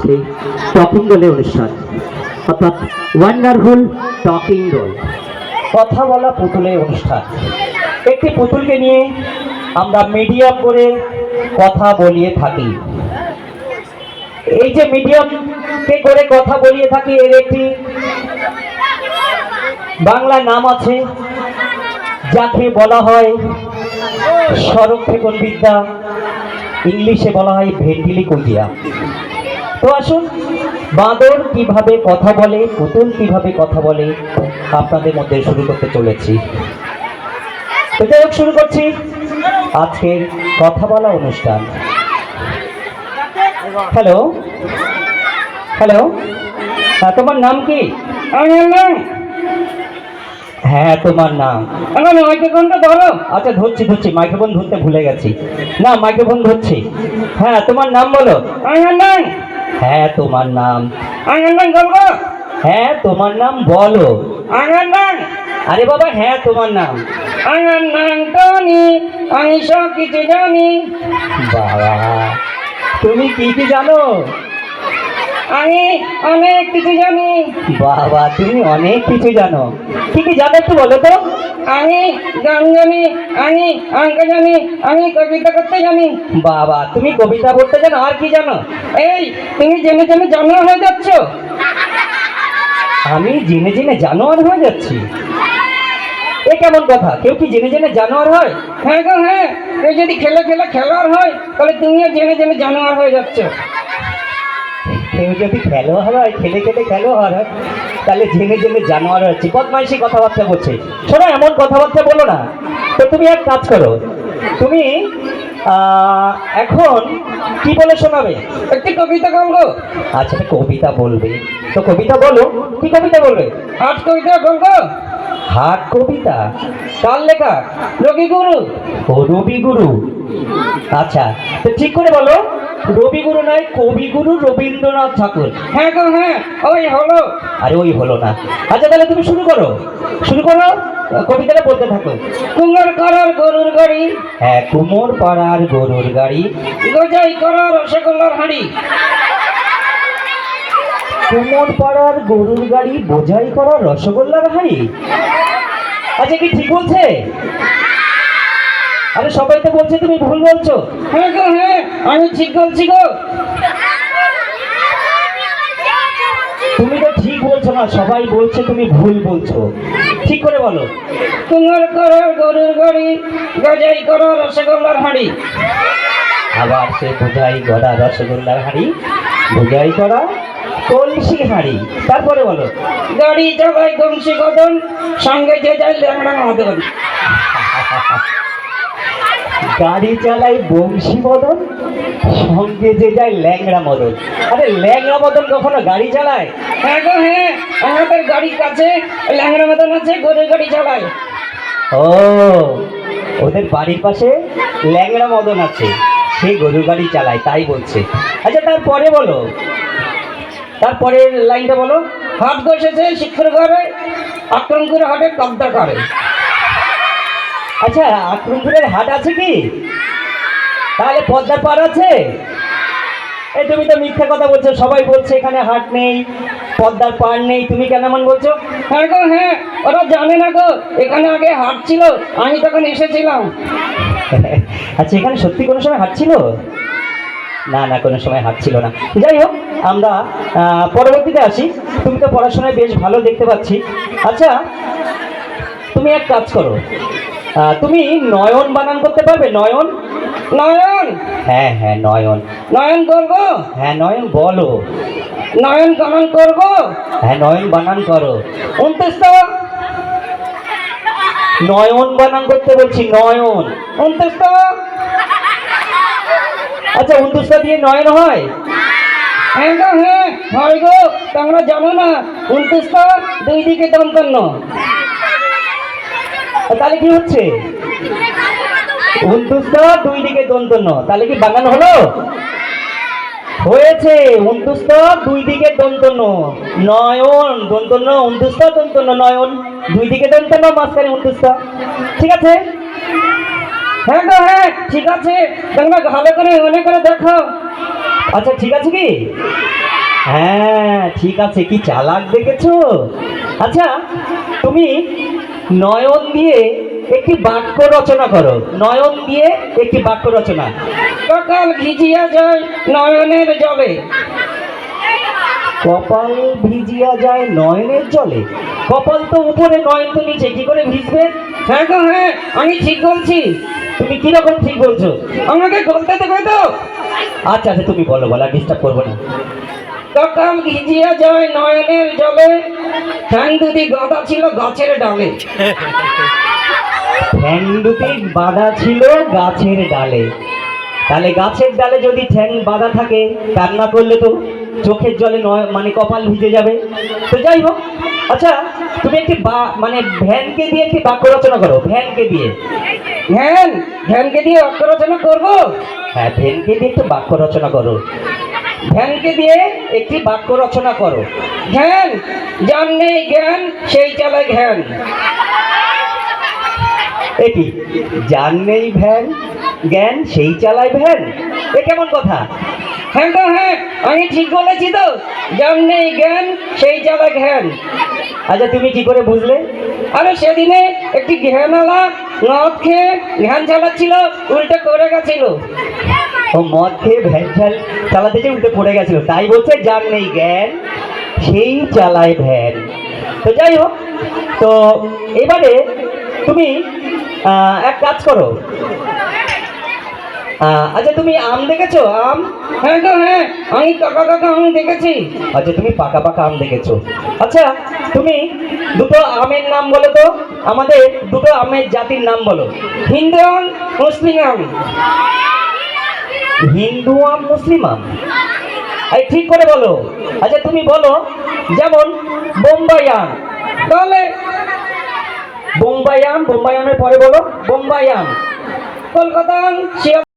আজকে টকিং রোলের অনুষ্ঠান, অর্থাৎ ওয়ান্ডারফুল টকিং রোল, কথা বলা পুতুলের অনুষ্ঠান। একটি পুতুলকে নিয়ে আমরা মিডিয়াম করে কথা বলিয়ে থাকি। এই যে মিডিয়ামকে করে কথা বলিয়ে থাকি, এর একটি বাংলা নাম আছে, যাকে বলা হয় সরক্ষেপণ বিদ্যা, ইংলিশে বলা হয় ভেন্টিলিকুইয়া। তো আসুন, বাঁদর কিভাবে কথা বলে, পুতুল কিভাবে কথা বলে, আপনাদের মধ্যে শুরু করতে চলেছি। তো যাই হোক, শুরু করছি আজকের কথা বলা অনুষ্ঠান। হ্যালো হ্যালো, তোমার নাম কি? হ্যাঁ, তোমার নাম? মাইক্রোফোনটা ধরো। আচ্ছা, ধরছি। মাইক্রোফোন ধরতে ভুলে গেছি। না, মাইক্রোফোন ধরছি। হ্যাঁ, তোমার নাম বলো। হ্যাঁ, তোমার নাম? হ্যাঁ, তোমার নাম বলো। আরে বাবা, হ্যাঁ, তোমার নাম? আমি সব কিছু জানি। বাবা, তুমি কি কি জানো? আমি অনেক কিছু জানি। বাবা, তুমি অনেক কিছু জানো। কি কি জানো একটু বলো তো। আমি গান জানি, আমি অঙ্ক জানি, আমি কবিতা করতে জানি। বাবা, তুমি কবিতা পড়তে জানো, আর কি জানো? এই, তুমি জেনে জেনে জানোয়ার হয়ে যাচ্ছ। আমি জেনে জেনে জানোয়ার হয়ে যাচ্ছি? এ কেমন কথা? কেউ কি জেনে জেনে জানোয়ার হয়? হ্যাঁ গো হ্যাঁ, কেউ যদি খেলে খেলে খেলোয়াড় হয়, তাহলে তুমিও জেনে জেনে জানোয়ার হয়ে যাচ্ছ। কেউ যদি খেলোয়াড় হয়, খেলে খেলে খেলোয়াড় হয়, তাহলে জেনে জেনে জানোয়ার হচ্ছে। বদমাইশি কথাবার্তা বলছে। শোনো, এমন কথাবার্তা বলো না। তো তুমি এক কাজ করো, তুমি এখন কি বলে শোনাবে? একটি কবিতা বলবো। আচ্ছা, কবিতা বলবে তো কবিতা বলো। কি কবিতা বলবে? হাট কবিতা বলবো। হাট কবিতা? কার লেখা? রবিগুরু। ও, রবিগুরু। আচ্ছা, তো ঠিক করে বলো। রবিগুরু নয়, কবিগুরু রবীন্দ্রনাথ ঠাকুর। হ্যাঁ গো হ্যাঁ, ওই হলো। আরে ওই হলো না। আচ্ছা, তাহলে তুমি শুরু করো। কবিতাটা বলতে থাকো। কুমোর পাড়ার গরুর গাড়ি। হ্যাঁ, কুমোর পাড়ার গরুর গাড়ি। গজাই করা রসগোল্লার হাঁড়ি। কুমোর পাড়ার গরুর গাড়ি, বোঝাই করা রসগোল্লার হাঁড়ি। আচ্ছা, কি ঠিক বলছে? আরে সবাই তো বলছে তুমি ভুল বলছো। হ্যাঁ গো হ্যাঁ, আমি ঠিক বলছি গো। তুমি তো ঠিক বলছো না, সবাই বলছে তুমি ভুল বলছো। ঠিক করে বলো। কুমোর পাড়ার গরুর গাড়ি, গজাই করা রসগোল্লার হাঁড়ি। আবার সে বোঝাই করা রসগোল্লার হাঁড়ি, বোঝাই করা কলসি হাঁড়ি। তারপরে বলো। গাড়ি চালায় বংশী কদন, সঙ্গে যে যায় ল্যাংড়া মদন। গাড়ি চালাই বংশী মদন, সঙ্গে যে যায় ল্যাংড়া মদন। আরে ল্যাংড়া মদন কখনো গাড়ি চালায়? হ্যাঁ গো হ্যাঁ, আমাদের গাড়ির কাছে ল্যাংড়া মদন আছে, গরুর গাড়ি চালায়। ও, ওদের বাড়ির পাশে ল্যাংড়া মদন আছে, সে গরুর গাড়ি চালায়, তাই বলছে। আচ্ছা, তারপরে বলো। তারপরের লাইনটা বলো। হাট বসেছে শিক্ষর ঘরে, আক্রমপুরের হাটে কব্জা করে। আচ্ছা, আক্রমপুরের হাট আছে কি? তাহলে পদ্মার পাড় আছে? এই, তুমি তো মিথ্যা কথা বলছো। সবাই বলছে এখানে হাট নেই, পদ্মার পাড় নেই, তুমি কেন এমন বলছো? হ্যাঁ গো হ্যাঁ, ওরা জানে না গো, এখানে আগে হাট ছিল, আমি তখন এসেছিলাম। আচ্ছা, এখানে সত্যি কোনো সময় হাট ছিল? না না, কোনো সময় হাট ছিল না। যাই হোক, আমরা পরবর্তীতে আসি। তুমি তো পড়াশোনায় বেশ ভালো দেখতে পাচ্ছি। আচ্ছা, তুমি এক কাজ করো, তুমি নয়ন বানান করতে পারবে? নয়ন? নয়ন? হ্যাঁ হ্যাঁ, নয়ন। নয়ন করবো? হ্যাঁ, নয়ন বলো। নয়ন বানান করবো? হ্যাঁ, নয়ন বানান করো। 29। নয়ন বানান করতে বলছি, নয়ন। 29। আচ্ছা, 29 দিয়ে নয়ন হয়? হ্যাঁ গো হ্যাঁ, হয় গো। তোমরা জানো না, 29 দুই দিকে দন্তন্য। তাহলে কি হচ্ছে? 29 দুই দিকে দন্তন্য, তাহলে কি বানান হলো? হয়েছে। 29 দুই দিকে দন্তন্য, নয়ন দন্তন্য, 29 দন্তন্য নয়ন, দুই দিকে দন্তন্য, মাঝখানে 29। ঠিক আছে? হ্যাঁ গো হ্যাঁ, ঠিক আছে। তোমরা ভালো করে মনে করে দেখো। আচ্ছা, ঠিক আছে কি? হ্যাঁ ঠিক আছে, কি চালাক দেখেছো। আচ্ছা তুমি নয়ন দিয়ে একটি বাক্য রচনা করো, নয়ন দিয়ে একটি বাক্য রচনা। সকাল ভিজিয়া যায় নয়নের জলে। কপাল ভিজিয়া যায় নয়নের জলে, কপাল তো উপরে নয়ন তো নিচে, কি করে ভিজবে? হ্যাঁ গো হ্যাঁ, আমি ঠিক বলছি। তুমি কিরকম ঠিক বলছো? আমাকে বলতে দেবে তো? আচ্ছা আচ্ছা তুমি বলো, বলো, ডিস্টার্ব করবো না। সকাল ভিজিয়া যায় নয়নের জলে, ঠ্যাং দুটি গাঁদা ছিল গাছের ডালে। ঠ্যাং দুটি বাঁধা ছিল গাছের ডালে, তাহলে গাছের ডালে যদি ঠ্যাং বাঁধা থাকে, কান্না করলে তো চোখের জলে নয় মানে কপাল ভিজে যাবে। তো যাই হোক, আচ্ছা তুমি একটি মানে ভ্যানকে দিয়ে একটি বাক্য রচনা করো, ভ্যানকে দিয়ে। ভ্যান, ভ্যানকে দিয়ে বাক্য রচনা করবো? হ্যাঁ ভ্যানকে দিয়ে একটু বাক্য রচনা করো। ভ্যানকে দিয়ে একটি বাক্য রচনা করো। ধ্যান, যার নেই জ্ঞান সেই চালায় ঘ্যান। এটি যার নেই ভ্যান জ্ঞান সেই চালায় ভ্যান, এ কেমন কথা? হ্যাঁ তো হ্যাঁ, আমি ঠিক বলেছি তো, যার নেই জ্ঞান সেই চালায় ঘ্যান। আচ্ছা তুমি কি করে বুঝলে? আরে সেদিনে একটি ঘ্যানওয়ালা মদ খেয়ে ঘ্যান চালাচ্ছিল, উল্টে করে গেছিল। ও মদ খেয়ে ভ্যান চালাতে যে উল্টে পড়ে গেছিল, তাই বলছে যার নেই জ্ঞান সেই চালায় ভ্যান। তো যাই হোক, তো এবারে তুমি এক কাজ করো। আচ্ছা তুমি আম দেখেছো? আম? হ্যাঁ তো হ্যাঁ, আমি কাকা কাকা আম দেখেছি। আচ্ছা তুমি পাকা পাকা আম দেখেছো। আচ্ছা তুমি দুটো আমের নাম বলো তো, আমাদের দুটো আমের জাতির নাম বলো। হিন্দু আম, মুসলিম আম। হিন্দু আম মুসলিম আম, এই ঠিক করে বলো। আচ্ছা তুমি বলো, যেমন বোম্বাই আম, তাহলে বোম্বাই আম, বোম্বাই আমের পরে বলো বোম্বাই আম। কলকাতা আম,